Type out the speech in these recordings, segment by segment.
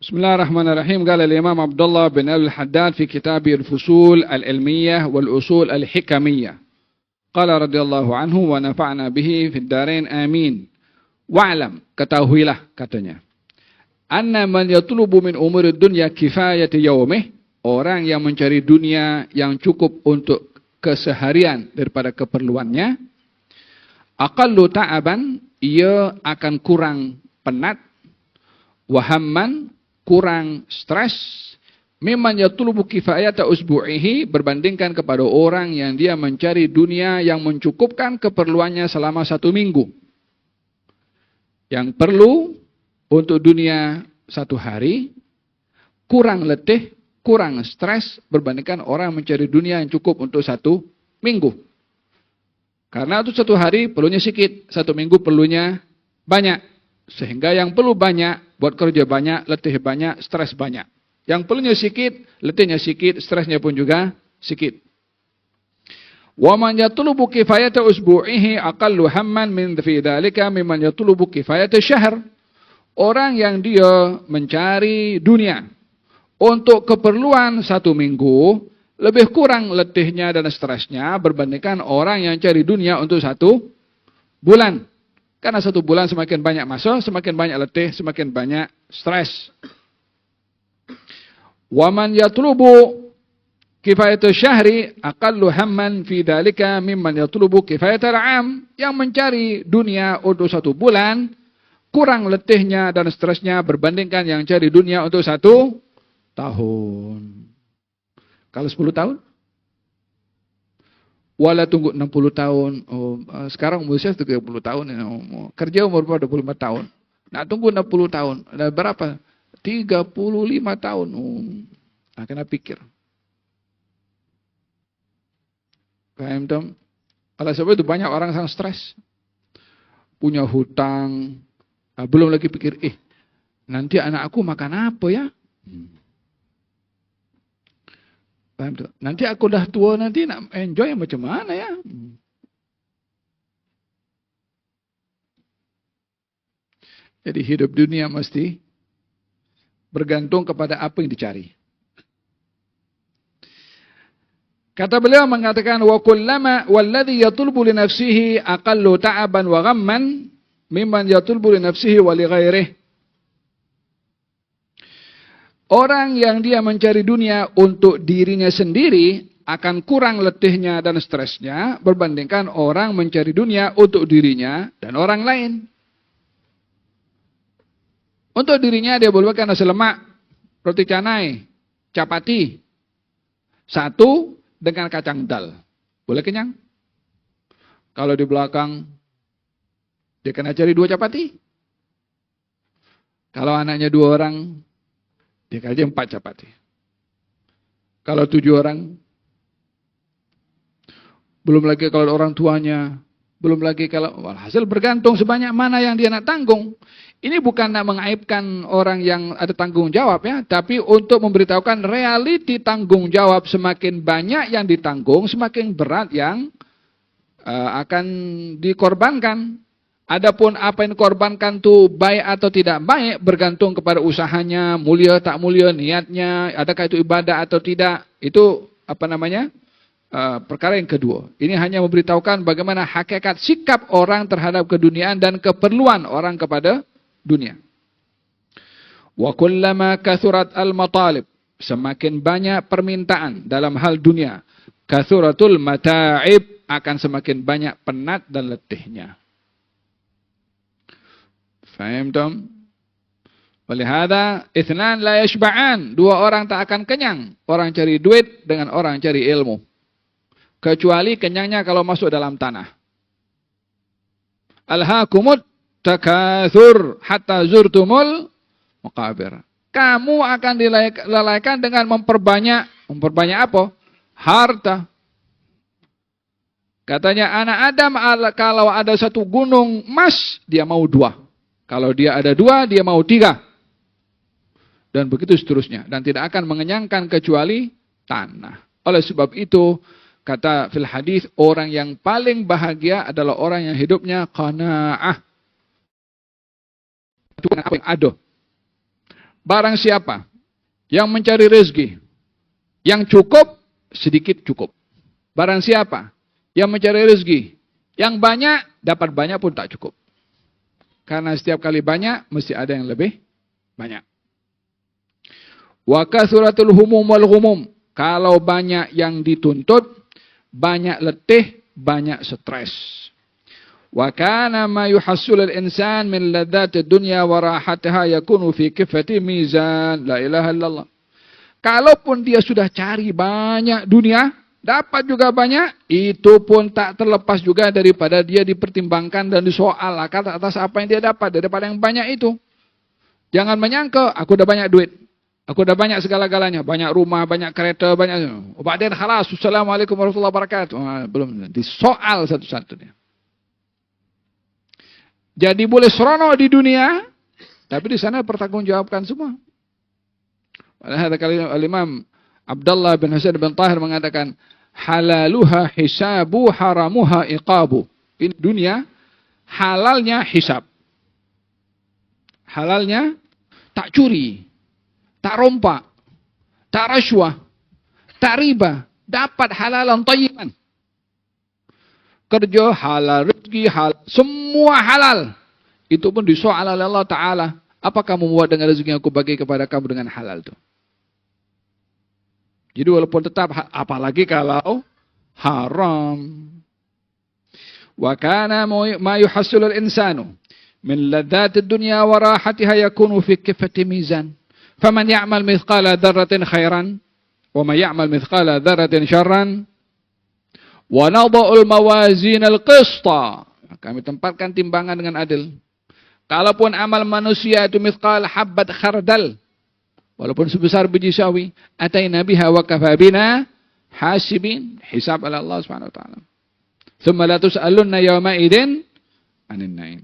Bismillahirrahmanirrahim. Qala al-Imam Abdullah bin al-Haddad fi kitab al-Fusul al-Ilmiyah wal-Usul al-Hikamiyah. Qala radhiyallahu anhu wa nafa'na bihi fid darain amin. Wa'lam, ketahuilah katanya. Anna man yatlubu min umuri dunya kifayati yaumih, orang yang mencari dunia yang cukup untuk keseharian daripada keperluannya, aqallu ta'aban, ia akan kurang penat, wahamman, kurang stres, mimman yatlubu kifayata usbu'ihi, berbandingkan kepada orang yang dia mencari dunia yang mencukupkan keperluannya selama 1 minggu. Yang perlu untuk dunia 1 hari, kurang letih, kurang stres, berbandingkan orang mencari dunia yang cukup untuk 1 minggu. Karena untuk 1 hari perlunya sedikit, 1 minggu perlunya banyak. Sehingga yang perlu banyak, buat kerja banyak, letih banyak, stres banyak. Yang perlunya sedikit, letihnya sedikit, stresnya pun juga sedikit. Wa man yatlubu kifayata usbu'ihi aqallu hamman min fi dzalika mimman yatlubu kifayata syahr. Orang yang dia mencari dunia untuk keperluan 1 minggu, lebih kurang letihnya dan stresnya berbandingkan orang yang cari dunia untuk 1 bulan. Karena 1 bulan semakin banyak masuk, semakin banyak letih, semakin banyak stres. Wa man yatlubu kifayata syahri aqallu hamman fi dzalika mimman yatlubu kifayata al-'am. Yang mencari dunia untuk 1 bulan, kurang letihnya dan stresnya berbandingkan yang cari dunia untuk 1 tahun. Kalau 10 tahun? Wala tunggu 60 tahun. Sekarang umur saya 30 tahun. Kerja umur 25 tahun. Nah, tunggu 60 tahun. Ada berapa? 35 tahun. Nah, kena pikir. Paham, Tom? Oleh sebab itu banyak orang yang stres. Punya hutang. Belum lagi pikir, nanti anak aku makan apa ya? Paham tuh? Nanti aku dah tua, nanti nak enjoy macam mana ya? Jadi hidup dunia mesti bergantung kepada apa yang dicari. Kata beliau mengatakan, wa kullama walladhi yatlubu li nafsihi aqallu ta'aban wa ghamman mimman yatlubu li nafsihi wa li ghairihi. Orang yang dia mencari dunia untuk dirinya sendiri akan kurang letihnya dan stresnya berbandingkan orang mencari dunia untuk dirinya dan orang lain. Untuk dirinya dia boleh makan nasi lemak, roti canai, capati. 1 dengan kacang dal. Boleh kenyang? Kalau di belakang dia kena cari 2 capati. Kalau anaknya 2 orang, dia kerja 4 capati. Kalau 7 orang, belum lagi kalau orang tuanya, belum lagi kalau hasil bergantung sebanyak mana yang dia nak tanggung. Ini bukan nak mengaibkan orang yang ada tanggung jawab ya, tapi untuk memberitahukan realiti tanggung jawab. Semakin banyak yang ditanggung, semakin berat yang akan dikorbankan. Adapun apa yang dikorbankan itu baik atau tidak baik bergantung kepada usahanya, mulia tak mulia, niatnya, adakah itu ibadah atau tidak. Itu perkara yang kedua. Ini hanya memberitahukan bagaimana hakikat sikap orang terhadap keduniaan dan keperluan orang kepada dunia. Wa kullama kathurat al-matalib, semakin banyak permintaan dalam hal dunia, kathuratul mata'ib, akan semakin banyak penat dan letihnya. Faham, Tom? Oleh hada, ithnan la yashba'an, 2 orang tak akan kenyang. Orang cari duit dengan orang cari ilmu. Kecuali kenyangnya kalau masuk dalam tanah. Alhaakumut takatsur hatta zurtumul maqabir. Kamu akan dilalaikan dengan memperbanyak apa? Harta. Katanya anak Adam kalau ada 1 gunung emas, dia mau 2. Kalau dia ada 2, dia mau 3. Dan begitu seterusnya. Dan tidak akan mengenyangkan kecuali tanah. Oleh sebab itu, kata fil hadis, orang yang paling bahagia adalah orang yang hidupnya qanaah. Itu apa yang ada. Barang siapa yang mencari rezeki yang cukup, sedikit cukup. Barang siapa yang mencari rezeki yang banyak, dapat banyak pun tak cukup. Karena setiap kali banyak, mesti ada yang lebih banyak. Wa kathratul humum wal ghumum. Kalau banyak yang dituntut, banyak letih, banyak stres. Wa kana ma yuhassulul insan min ladzatid dunya wa rahataha yakunu fi kifati mizan. La ilaha illallah. Kalaupun dia sudah cari banyak dunia, dapat juga banyak, itu pun tak terlepas juga daripada dia dipertimbangkan dan disoal atas apa yang dia dapat daripada yang banyak itu. Jangan menyangka, aku udah banyak duit, aku udah banyak segala-galanya, banyak rumah, banyak kereta, banyak. Ba'din khalas, assalamualaikum warahmatullahi wabarakatuh. Belum, disoal satu-satunya. Jadi boleh serono di dunia, tapi di sana pertanggungjawabkan semua. Ada kali Imam Abdullah bin Husain bin Tahir mengatakan, halaluha hisabu, haramuha iqabu. Ini dunia, halalnya hisab. Halalnya tak curi, tak rompak, tak rasuah, tak riba. Dapat halalan thayyiban. Kerja halal, rezeki halal, semua halal. Itu pun disoal oleh Allah Ta'ala. Apa kamu buat dengan rezeki yang aku bagi kepada kamu dengan halal itu? Jadi walaupun tetap, apalagi kalau haram. Wa kana ma yuhassilul insanu min ladzatid dunya wa rahatiha yakunu fi kifati mizan. Faman ya'mal mithqala dzarratin khairan wa man ya'mal mithqala dzarratin syarran wa nadha'ul mawazinal qista. Kami tempatkan timbangan dengan adil. Kalaupun amal manusia itu mithqal habbat khardal, walaupun sebesar biji sawi, ataina biha wa kafabina hasibin, hisab ala Allah Subhanahu wa taala. Tsumma la tus'alunna yawma idzin 'anil na'im.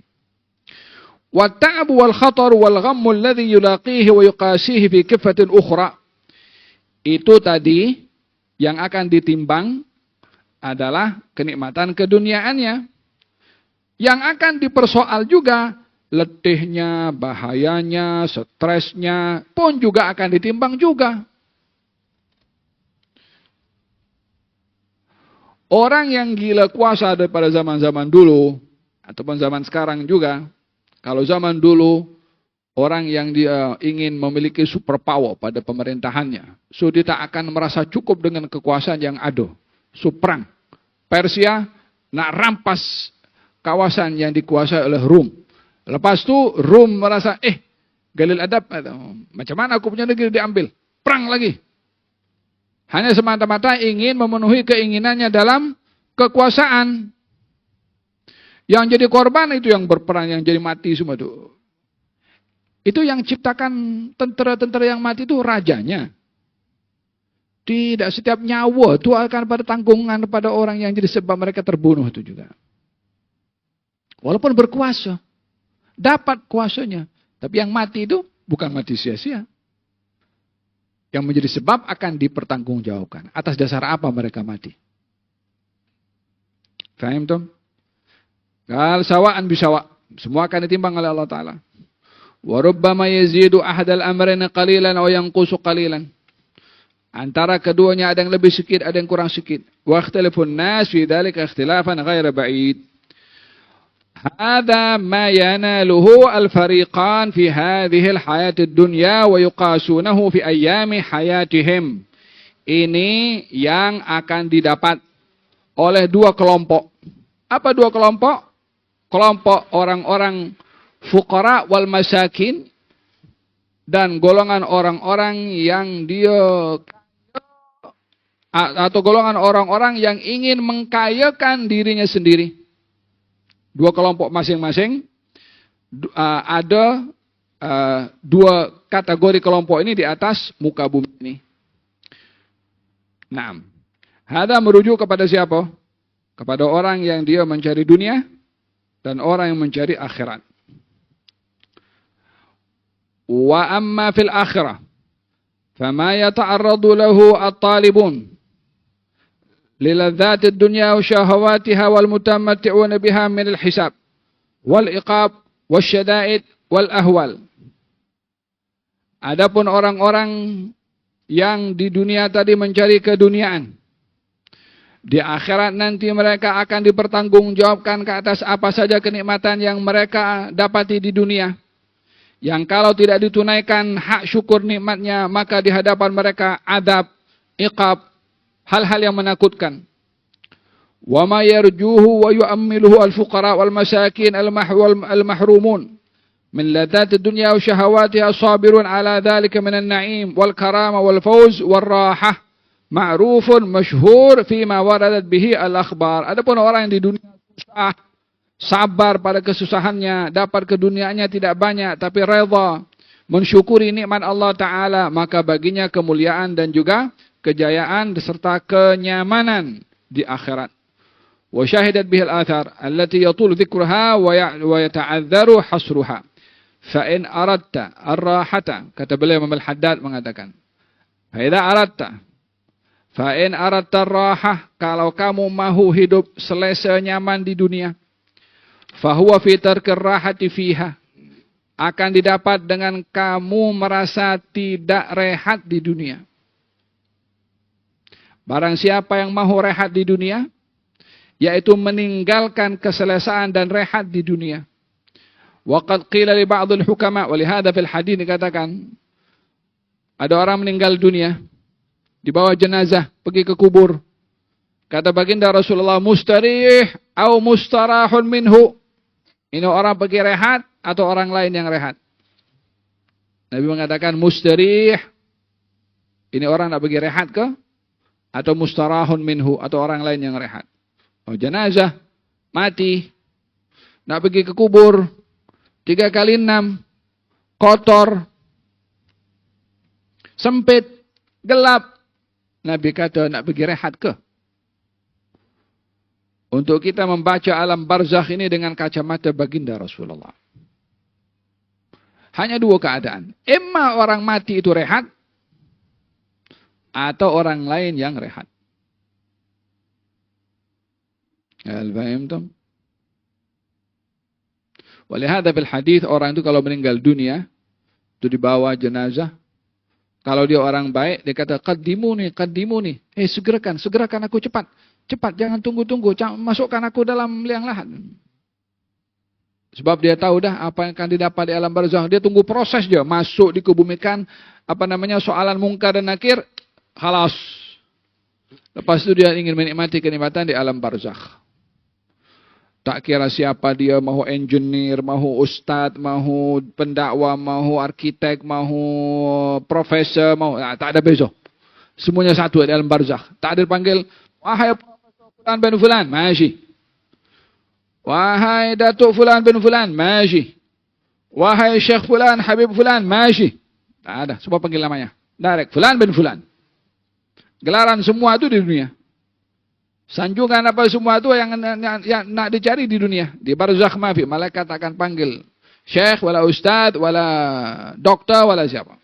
Wa ta'abu wal khatar wal ghammu alladhi yulaqihi wa yuqasihi fi kiffatin ukhra. Itu tadi yang akan ditimbang adalah kenikmatan keduniaannya. Yang akan dipersoal juga letihnya, bahayanya, stresnya pun juga akan ditimbang juga. Orang yang gila kuasa daripada zaman-zaman dulu, ataupun zaman sekarang juga, kalau zaman dulu, orang yang dia ingin memiliki superpower pada pemerintahannya, so dia tak akan merasa cukup dengan kekuasaan yang ada. So perang. Persia nak rampas kawasan yang dikuasai oleh Rum. Lepas tu Rum merasa, Galil Adab, macam mana aku punya negeri diambil? Perang lagi. Hanya semata-mata ingin memenuhi keinginannya dalam kekuasaan. Yang jadi korban itu yang berperang, yang jadi mati semua itu. Itu yang ciptakan tentara-tentara yang mati itu rajanya. Tidak setiap nyawa itu akan pada tanggungan pada orang yang jadi sebab mereka terbunuh itu juga. Walaupun berkuasa, dapat kuasanya. Tapi yang mati itu bukan mati sia-sia. Yang menjadi sebab akan dipertanggungjawabkan. Atas dasar apa mereka mati? Faham tuh? Kal sawa'an bisawa. Semua akan ditimbang oleh Allah Ta'ala. Wa rubbama yazidu ahadal amrina qalilan aw yanqusu qalilan. Antara keduanya ada yang lebih sedikit, ada yang kurang sedikit. Wa ikhtilafun nas fi dzalika ikhtilafan ghaira ba'id. Hadza ma yanaluhu al-fariqan fi hadhihi al-hayati ad-dunya wa yuqasunahu fi ayyami hayatihim. Ini yang akan didapat oleh dua kelompok. Apa dua kelompok? Kelompok orang-orang fuqara wal masakin dan golongan orang-orang yang dia atau golongan orang-orang yang ingin mengkayakan dirinya sendiri. Dua kelompok masing-masing ada dua kategori kelompok ini di atas muka bumi ini. Nah, hada merujuk kepada siapa? Kepada orang yang dia mencari dunia dan orang yang mencari akhirat. Wa amma fil akhirah fama yata'arradu lahu at-talibun للذات الدنيا وشهواتها والمتمتعون بها من الحساب والعقاب والشدائد والأهوال. Adapun orang-orang yang di dunia tadi mencari keduniaan, di akhirat nanti mereka akan dipertanggungjawabkan ke atas apa saja kenikmatan yang mereka dapati di dunia. Yang kalau tidak ditunaikan hak syukur nikmatnya, maka di hadapan mereka adab, iqab, hal-hal yang menakutkan. Wa ma yarjuhu wa yu'ammiluhu al-fuqara wal masakin al-mahrumun min ladat ad-dunya wa syahawatiha sabirun ala dhalika min an-na'im wal karama wal fawz wal rahah ma'rufun masyhur fima waradat bihi al-akhbar. Adapun orang yang di dunia susah, sabar pada kesusahannya, dapat keduniaannya tidak banyak tapi redha, mensyukuri nikmat Allah Ta'ala, maka baginya kemuliaan dan juga kejayaan beserta kenyamanan di akhirat. Wa syahidat bihil athar allati yatul dzikruha wa yata'adzaru hasruha. Fa in aradta ar-rahata, kata beliau Imam Al-Haddad mengatakan, fa idza aradta fa in aradta ar-rahah, kalau kamu mahu hidup selesa nyaman di dunia, fa huwa fi tarkir rahati fiha, akan didapat dengan kamu merasa tidak rehat di dunia. Barang siapa yang mahu rehat di dunia, yaitu meninggalkan keselesaan dan rehat di dunia. Waqad qila li ba'dil hukama, wa li hadha fil hadits dikatakan, ada orang meninggal dunia, dibawa jenazah pergi ke kubur. Kata baginda Rasulullah, mustarih au mustarahun minhu. Ini orang pergi rehat atau orang lain yang rehat? Nabi mengatakan mustarih, ini orang nak pergi rehat ke? Atau mustarahun minhu, atau orang lain yang rehat? Oh, jenazah mati, nak pergi ke kubur, 3 kali 6, kotor, sempit, gelap. Nabi kata nak pergi rehat ke? Untuk kita membaca alam barzakh ini dengan kacamata baginda Rasulullah. Hanya 2 keadaan. Emma orang mati itu rehat, atau orang lain yang rehat. Al-fahimtum? Walihada fil hadis, orang itu kalau meninggal dunia, itu dibawa jenazah. Kalau dia orang baik, dia kata, qaddimuni, qaddimuni. Segerakan aku cepat. Cepat, jangan tunggu-tunggu. Masukkan aku dalam liang lahat. Sebab dia tahu dah apa yang akan didapat di alam barzakh. Dia tunggu proses dia. Masuk, dikebumikan, soalan mungkar dan nakir. Khalas. Lepas itu dia ingin menikmati kenikmatan di alam barzakh. Tak kira siapa dia, mahu engineer, mahu ustadz, mahu pendakwa, mahu arkitek, mahu profesor, tak ada beza. Semuanya satu di alam barzakh. Tak ada dipanggil, wahai Profesor Fulan bin Fulan, maji. Wahai Datuk Fulan bin Fulan, maji. Wahai Syekh Fulan, Habib Fulan, maji. Tak ada, semua panggil namanya. Direct, Fulan bin Fulan. Gelaran semua itu di dunia. Sanjungan apa semua itu yang nak dicari di dunia. Di barzakh mafi, malaikat akan panggil syekh, wala ustadz, wala dokter, wala siapa.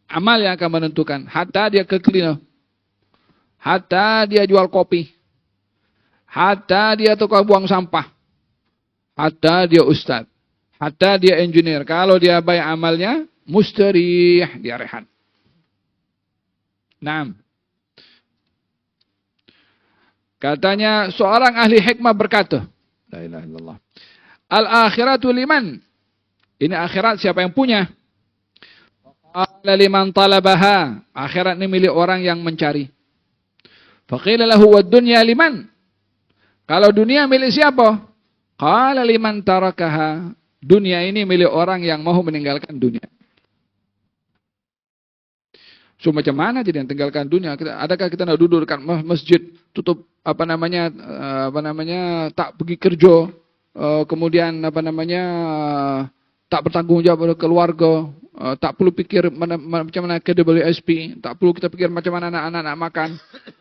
Amal yang akan menentukan. Hatta dia ke cleaner. Hatta dia jual kopi. Hatta dia tukang buang sampah. Hatta dia ustadz. Hatta dia engineer. Kalau dia baik amalnya, mustarih, dia rehat. Naam. Katanya seorang ahli hikmah berkata, la ilaha illallah, al-akhiratu liman. Ini akhirat siapa yang punya? Qala liman talabaha. Akhirat ini milik orang yang mencari. Faqila lahu wad-dunya liman. Kalau dunia milik siapa? Qala liman tarakaha. Dunia ini milik orang yang mau meninggalkan dunia. So macam mana jadi yang tinggalkan dunia? Adakah kita nak duduk dekat masjid, tutup tak pergi kerja, kemudian tak bertanggung jawab pada keluarga, tak perlu fikir macam mana kita beli SP, tak perlu kita fikir macam mana anak-anak nak makan.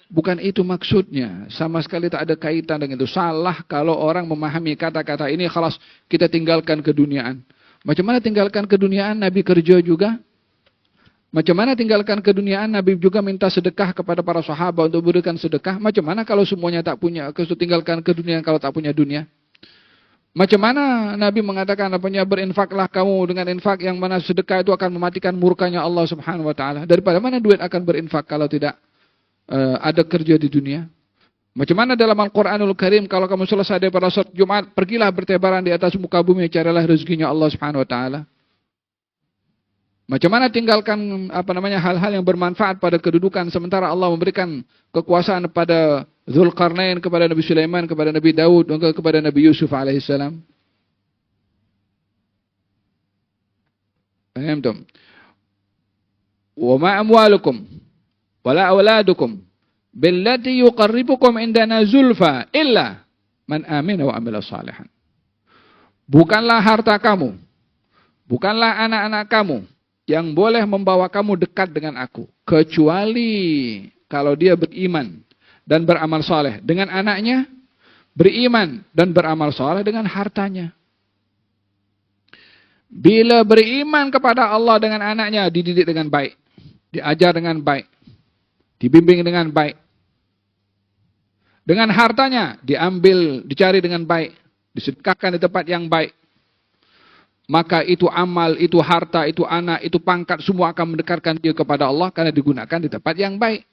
Bukan itu maksudnya. Sama sekali tak ada kaitan dengan itu. Salah kalau orang memahami kata-kata ini, khalas kita tinggalkan keduniaan. Macam mana tinggalkan keduniaan? Nabi kerja juga. Macam mana tinggalkan keduniaan? Nabi juga minta sedekah kepada para sahabat untuk berikan sedekah. Macam mana kalau semuanya tak punya, tinggalkan keduniaan kalau tak punya dunia? Macam mana Nabi mengatakan berinfaklah kamu dengan infak yang mana sedekah itu akan mematikan murkanya Allah Subhanahu wa taala. Daripada mana duit akan berinfak kalau tidak ada kerja di dunia? Macam mana dalam Al-Qur'anul Karim kalau kamu selesai daripada salat Jumat, pergilah bertebaran di atas muka bumi, carilah rezekinya Allah Subhanahu wa taala. Macam mana tinggalkan hal-hal yang bermanfaat pada kedudukan sementara Allah memberikan kekuasaan kepada Zulkarnain, kepada Nabi Sulaiman, kepada Nabi Daud, dan kepada Nabi Yusuf alaihissalam. Paham tak? Wa ma amwalukum wala auladukum billati yuqarribukum indana zulfa illa man amina wa amila salihan. Bukanlah harta kamu, bukanlah anak-anak kamu yang boleh membawa kamu dekat dengan aku, kecuali kalau dia beriman dan beramal saleh dengan anaknya, beriman dan beramal saleh dengan hartanya. Bila beriman kepada Allah dengan anaknya, dididik dengan baik, diajar dengan baik, dibimbing dengan baik. Dengan hartanya, diambil, dicari dengan baik, disedekahkan di tempat yang baik. Maka itu amal, itu harta, itu anak, itu pangkat, semua akan mendekatkan dia kepada Allah karena digunakan di tempat yang baik.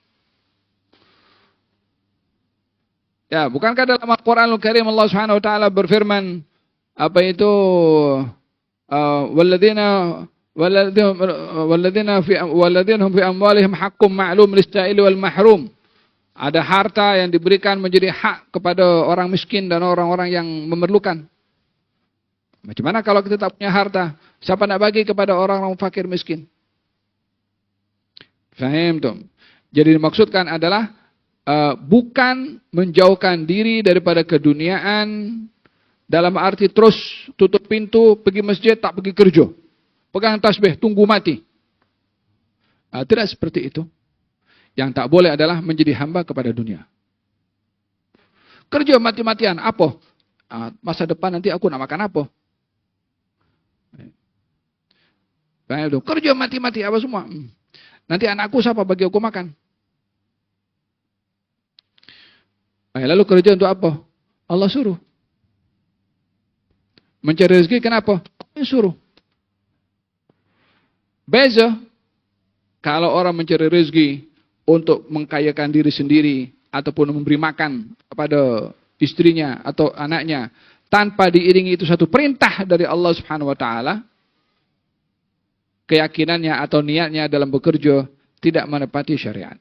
Ya, bukankah dalam Al-Qur'anul Karim Allah Subhanahu wa taala berfirman walladzina hum fi amwalihim haqqun ma'lum lis-sa'ili wal mahrum. Ada harta yang diberikan menjadi hak kepada orang miskin dan orang-orang yang memerlukan. Macam mana kalau kita tak punya harta? Siapa nak bagi kepada orang-orang fakir miskin? Faham tu? Jadi dimaksudkan adalah bukan menjauhkan diri daripada keduniaan dalam arti terus tutup pintu, pergi masjid, tak pergi kerja. Pegang tasbih, tunggu mati. Tidak seperti itu. Yang tak boleh adalah menjadi hamba kepada dunia. Kerja mati-matian, apa? Masa depan nanti aku nak makan apa? Kerja mati-mati apa semua? Nanti anakku siapa bagi aku makan? Lalu kerja untuk apa? Allah suruh. Mencari rezeki kenapa? Allah suruh. Beza kalau orang mencari rezeki untuk mengkayakan diri sendiri ataupun memberi makan kepada istrinya atau anaknya tanpa diiringi itu satu perintah dari Allah Subhanahu wa taala, keyakinannya atau niatnya dalam bekerja tidak menepati syariat.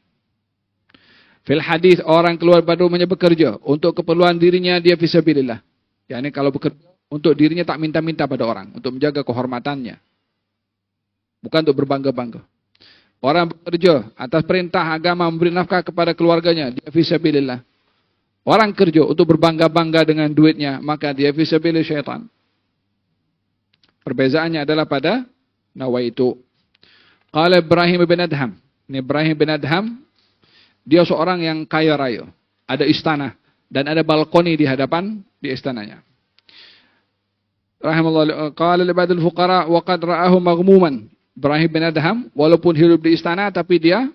Fil hadis orang keluar pada rumahnya bekerja untuk keperluan dirinya, dia fisabilillah. Yani kalau bekerja untuk dirinya tak minta-minta pada orang, untuk menjaga kehormatannya. Bukan untuk berbangga-bangga. Orang bekerja atas perintah agama memberi nafkah kepada keluarganya, dia fisabilillah. Orang kerja untuk berbangga-bangga dengan duitnya, maka dia fisabilillah syaitan. Perbezaannya adalah pada nawaitu. Qala Ibrahim bin Adham. Ini Ibrahim bin Adham, dia seorang yang kaya raya. Ada istana. Dan ada balkoni di hadapan di istananya. Rahimahullah. Qala libadul fuqara wa qad ra'ahu maghmuman. Ibrahim bin Adham, walaupun hidup di istana, tapi dia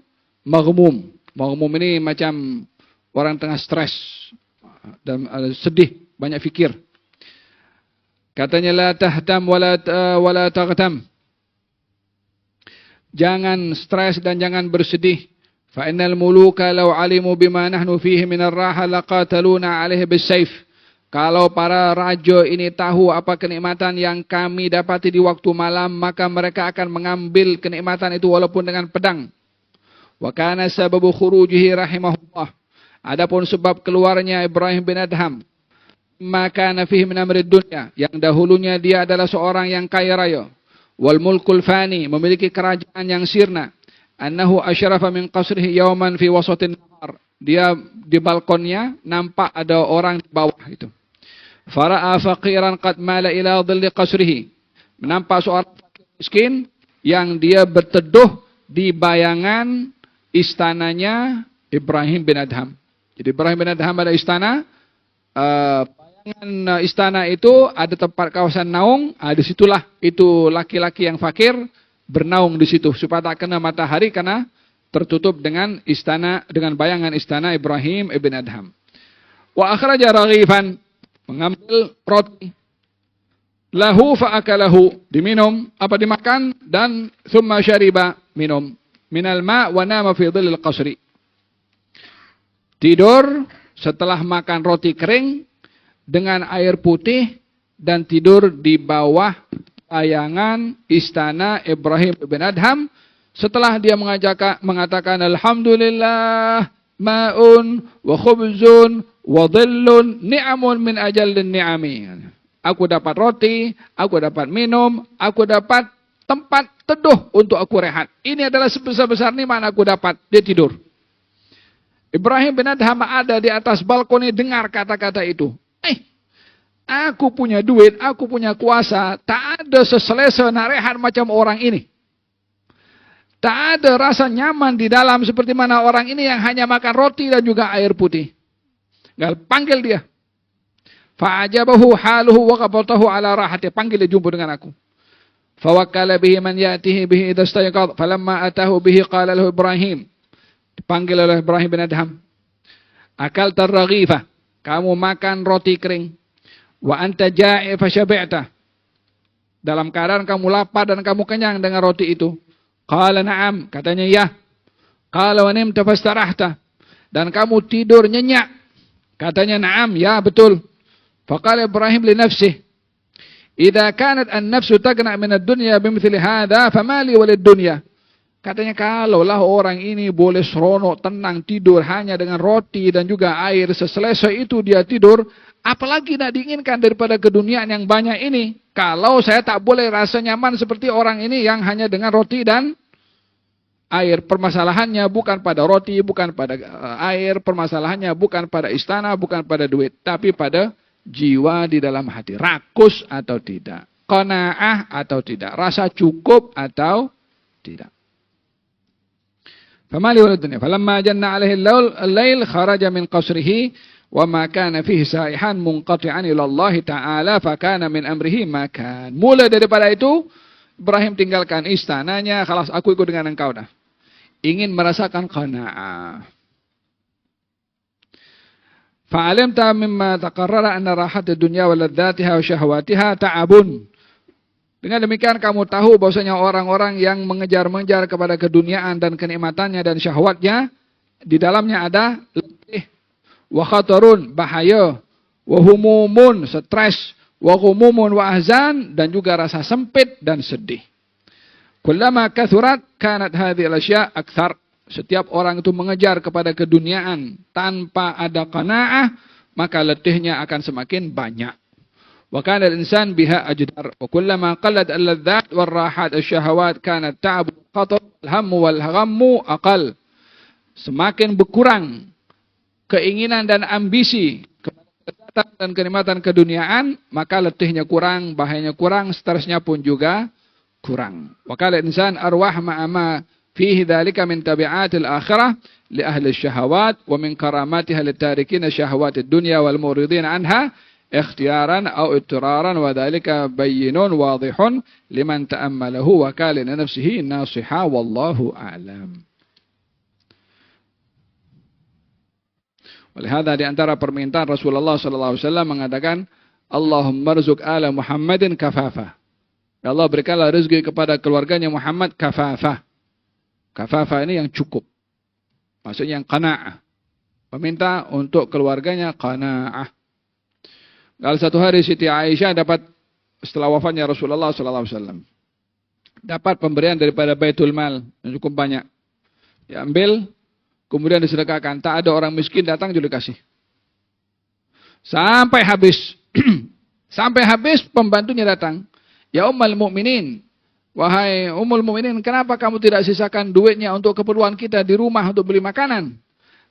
maghmum. Maghmum ini macam orang tengah stres. Dan sedih. Banyak fikir. Katanya, la tahtam wa la taghtam. Jangan stres dan jangan bersedih. فَإِنَّ الْمُلُوكَ لَوْ عَلِمُوا بِمَا نَحْنُ فِيهِ مِنَ الرَّاحَةِ لَقَاتَلُونَا عَلَيْهِ بِالسَّيْفِ. Kalau para raja ini tahu apa kenikmatan yang kami dapati di waktu malam, maka mereka akan mengambil kenikmatan itu walaupun dengan pedang. وَكَانَ سَبَبُ خُرُوجِهِ رَحِمَهُ اللَّهِ. Adapun sebab keluarnya Ibrahim bin Adham, maka nafihi min amri dunya, yang dahulunya dia adalah seorang yang kaya raya. Wal mulkul fani, memiliki kerajaan yang sirna. Annahu asyrafa min qasrihi yawman fi wasatin nahar. Dia di balkonnya nampak ada orang di bawah itu. Fara'a faqiran qad mala ila dhilli qasrihi. Nampak seorang miskin yang dia berteduh di bayangan istananya Ibrahim bin Adham. Jadi Ibrahim bin Adham ada istana, bayangan istana itu ada tempat kawasan naung, disitulah itu laki-laki yang fakir bernaung di situ supaya tak kena matahari karena tertutup dengan istana, dengan bayangan istana Ibrahim ibn Adham. Wa akhraja raghifan, mengambil roti lahu fa'akalahu, diminum, dimakan, dan thumma syariba, minum. Minal ma' wa nama fi dhillil qasri. Tidur setelah makan roti kering dengan air putih dan tidur di bawah bayangan istana Ibrahim bin Adham setelah dia mengatakan alhamdulillah ma'un wa khubzun wa dhillun ni'amun min ajallin ni'ami. Aku dapat roti, aku dapat minum, aku dapat tempat teduh untuk aku rehat. Ini adalah sebesar-besar nikmat aku dapat. Dia tidur. Ibrahim bin Adham ada di atas balkon ini dengar kata-kata itu. Aku punya duit, aku punya kuasa, tak ada seselesa nak rehat macam orang ini. Tak ada rasa nyaman di dalam seperti mana orang ini yang hanya makan roti dan juga air putih. Gal panggil dia. Fa'ajabahu haluhu wa qabatahu ala rahati. Panggil dia jumpa dengan aku. Fawakkala bihi man ya'tihi bihi idza istayqadha falamma atahu bihi qala lahu Ibrahim. Dipanggil oleh Ibrahim bin Adham. Akal targhifa. Kamu makan roti kering. Wa anta ja'i fa syabi'ta. Dalam keadaan kamu lapar dan kamu kenyang dengan roti itu. Qala na'am, katanya ya. Qala wa nimta fastarahta. Dan kamu tidur nyenyak. Katanya na'am, ya betul. Faqala Ibrahim li nafsih. Idza kanat an-nafsu tagna min ad-dunya bimithli hadha fama li walid dunya. Katanya kalaulah orang ini boleh seronok, tenang, tidur hanya dengan roti dan juga air seselesai itu dia tidur, apalagi nak diinginkan daripada keduniaan yang banyak ini. Kalau saya tak boleh rasa nyaman seperti orang ini yang hanya dengan roti dan air. Permasalahannya bukan pada roti, bukan pada air. Permasalahannya bukan pada istana, bukan pada duit. Tapi pada jiwa di dalam hati. Rakus atau tidak. Qanaah atau tidak. Rasa cukup atau tidak. Famali walad dunya. Falamma janna alaihi al-lail kharaja min qasrihi wa ma kana fihi saihan munqati'an ila Allah Ta'ala fa kana min amrihi ma kan. Mulai daripada itu Ibrahim tinggalkan istananya, khalas aku ikut dengan engkau dah. Ingin merasakan qanaah. Fa'alimta mimma taqarrara anna rahat ad-dunya wa ladzatiha wa syahwatiha ta'abun. Dengan demikian kamu tahu bahwasanya orang-orang yang mengejar-mengejar kepada keduniaan dan kenikmatannya dan syahwatnya, di dalamnya ada letih, wa khatarun, bahaya, wa humumun, stres, wa humumun wa ahzan, dan juga rasa sempit dan sedih. Kullama kathurat kanat hadhihi al-asya' akthar. Setiap orang itu mengejar kepada keduniaan tanpa ada qanaah, maka letihnya akan semakin banyak. Wa kana al-insan biha ajdar. Wa kullama qallat al-ladzat wal-rahat asy-syahawat kanat ta'ab al-khatar al-hammu wal-ghammu aqal. Semakin berkurang keinginan dan ambisi kepada dan kenikmatan keduniaan, maka letihnya kurang, bahayanya kurang, stresnya pun juga kurang. Wa kana al-insan arwah ma'ama fihi dzalika min tabi'atil akhirah li ahli asy-syahawat wa min karamatiha lit-tarikin syahawatid dunya wal muridin anha ikhtiyaran atau ittiraran wa dzalika bayyinun wadihun liman ta'ammalahu wa kana li nafsihi nasiha wallahu a'lam. Oleh hada di antara permintaan Rasulullah sallallahu alaihi wasallam mengatakan Allahumma rzuq ala Muhammadin kafafa. Ya Allah berikanlah rezeki kepada keluarganya Muhammad kafafa. Kafafa ini yang cukup. Maksudnya yang qanaah. Meminta untuk keluarganya qanaah. Kalau satu hari Siti Aisyah dapat setelah wafatnya Rasulullah SAW dapat pemberian daripada Baitul Mal yang cukup banyak. Diambil, kemudian disedekahkan. Tak ada orang miskin datang juga dikasih. Sampai habis. Sampai habis pembantunya datang. Ya Ummul Mukminin, wahai Ummul Mukminin, kenapa kamu tidak sisakan duitnya untuk keperluan kita di rumah untuk beli makanan?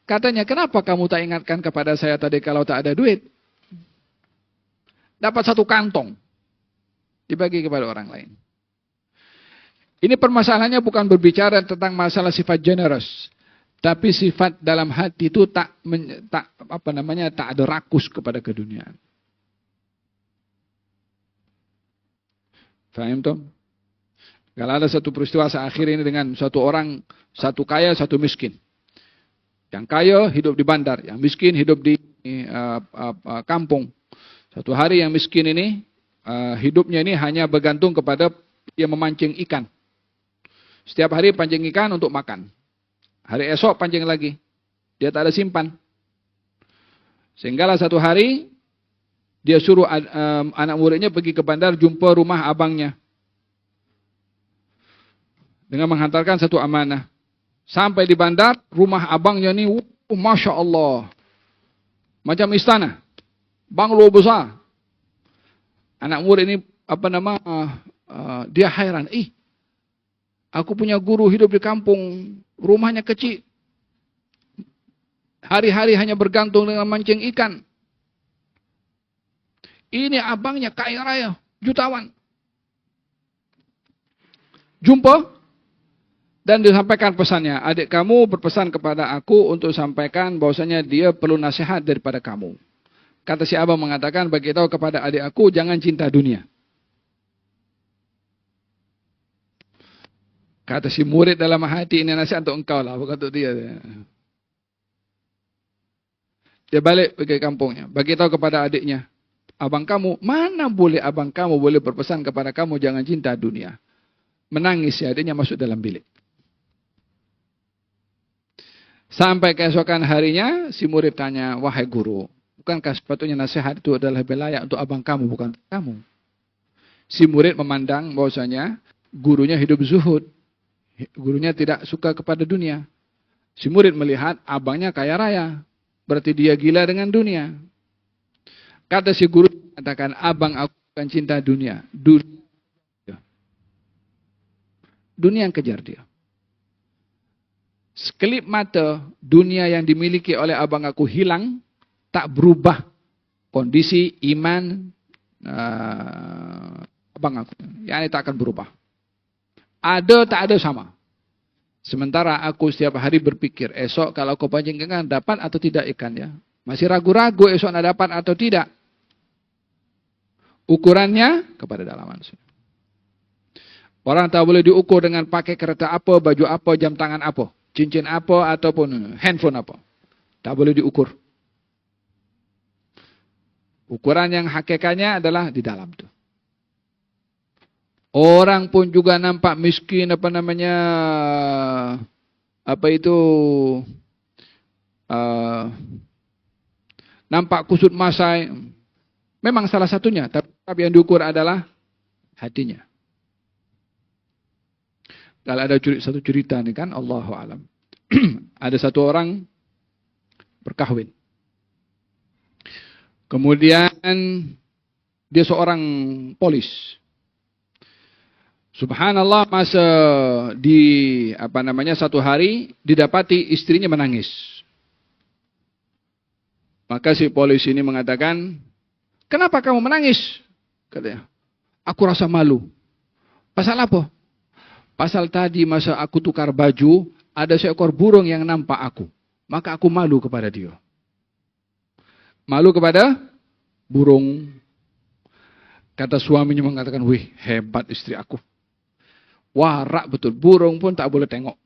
Katanya, kenapa kamu tak ingatkan kepada saya tadi kalau tak ada duit? Dapat satu kantong. Dibagi kepada orang lain. Ini permasalahannya bukan berbicara tentang masalah sifat generous. Tapi sifat dalam hati itu tak ada rakus kepada keduniaan. Faham toh? Kalau ada satu peristiwa seakhir ini dengan satu orang, satu kaya, satu miskin. Yang kaya hidup di bandar, yang miskin hidup di kampung. Satu hari yang miskin ini hidupnya ini hanya bergantung kepada dia memancing ikan. Setiap hari pancing ikan untuk makan. Hari esok pancing lagi. Dia tak ada simpan. Sehinggalah satu hari dia suruh anak muridnya pergi ke bandar jumpa rumah abangnya. Dengan menghantarkan satu amanah. Sampai di bandar, rumah abangnya ini, Masya Allah. Macam istana. Banglo besar. Anak murid ini, dia hairan. Aku punya guru hidup di kampung. Rumahnya kecil. Hari-hari hanya bergantung dengan mancing ikan. Ini abangnya kaya raya. Jutawan. Jumpa. Dan disampaikan pesannya. Adik kamu berpesan kepada aku untuk sampaikan bahwasanya dia perlu nasihat daripada kamu. Kata si abang mengatakan, bagi tahu kepada adik aku, jangan cinta dunia. Kata si murid dalam hati, ini nasihat untuk engkau lah, bukan untuk dia. Dia balik pergi ke kampungnya. Bagi tahu kepada adiknya, abang kamu, mana boleh abang kamu boleh berpesan kepada kamu, jangan cinta dunia. Menangis si adiknya masuk dalam bilik. Sampai keesokan harinya, si murid tanya, wahai guru, bukankah sepatutnya nasihat itu adalah lebih layak untuk abang kamu, bukan untuk kamu? Si murid memandang bahwasanya gurunya hidup zuhud. Gurunya tidak suka kepada dunia. Si murid melihat abangnya kaya raya. Berarti dia gila dengan dunia. Kata si guru, katakan, abang aku bukan cinta dunia. Dunia yang kejar dia. Sekelip mata, dunia yang dimiliki oleh abang aku hilang, tak berubah kondisi iman abang aku. Yang ini tak akan berubah. Ada tak ada sama. Sementara aku setiap hari berpikir, esok kalau kau pancing ikan dapat atau tidak ikannya. Masih ragu-ragu esok nak dapat atau tidak. Ukurannya kepada dalaman. Orang tak boleh diukur dengan pakai kereta apa, baju apa, jam tangan apa, cincin apa, ataupun handphone apa. Tak boleh diukur. Ukuran yang hakikatnya adalah di dalam tu. Orang pun juga nampak miskin, nampak kusut masai. Memang salah satunya, tapi yang diukur adalah hatinya. Kalau ada satu cerita nih kan, Allahu alam. Ada satu orang berkahwin. Kemudian dia seorang polis. Subhanallah, masa di satu hari didapati istrinya menangis. Maka si polis ini mengatakan, "Kenapa kamu menangis?" Katanya, "Aku rasa malu." "Pasal apa?" "Pasal tadi masa aku tukar baju, ada seekor burung yang nampak aku. Maka aku malu kepada dia." Malu kepada burung. Kata suaminya mengatakan, "Wih, hebat istri aku. Warak betul, burung pun tak boleh tengok."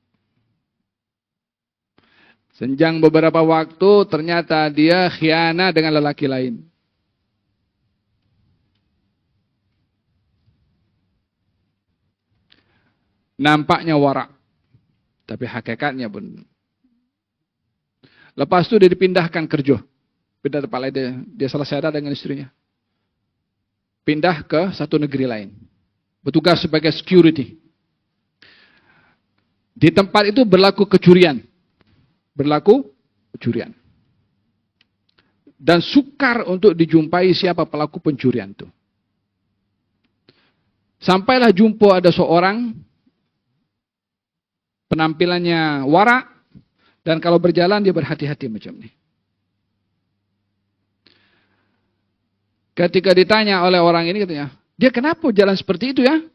Senjang beberapa waktu, ternyata dia khianat dengan lelaki lain. Nampaknya warak, tapi hakikatnya pun. Lepas itu dia dipindahkan kerja. Pindah tempat lain, dia selesai ada dengan istrinya. Pindah ke satu negeri lain. Bertugas sebagai security. Di tempat itu berlaku kecurian. Dan sukar untuk dijumpai siapa pelaku pencurian itu. Sampailah jumpa ada seorang, penampilannya warak, dan kalau berjalan dia berhati-hati macam ini. Ketika ditanya oleh orang ini, katanya, "Dia kenapa jalan seperti itu ya?"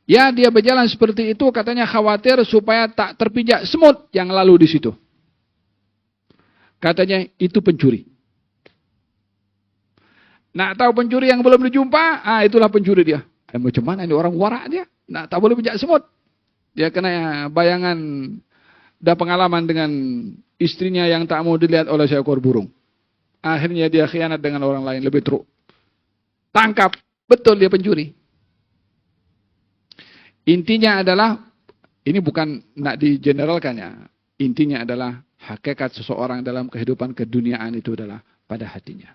"Ya, dia berjalan seperti itu katanya khawatir supaya tak terpijak semut yang lalu di situ." Katanya, "Itu pencuri." Nak tahu pencuri yang belum dijumpa? Itulah pencuri dia. Macam mana ini orang warak dia? Nak tak boleh pijak semut. Dia kena bayangan, dah pengalaman dengan istrinya yang tak mau dilihat oleh seekor burung. Akhirnya dia khianat dengan orang lain, lebih teruk. tangkap. Betul dia pencuri. Intinya adalah, ini bukan nak digeneralkan ya. Intinya adalah hakikat seseorang dalam kehidupan keduniaan itu adalah pada hatinya.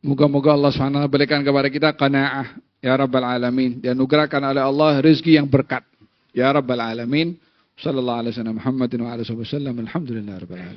Moga-moga Allah SWT berikan kepada kita qanaah. Ya Rabbal Alamin. Dianugerahkan oleh Allah rezeki yang berkat. Ya Rabbal Alamin. Sallallahu alaihi wasallam Muhammadin wa alihi wasallam. Alhamdulillah Rabbil Alamin.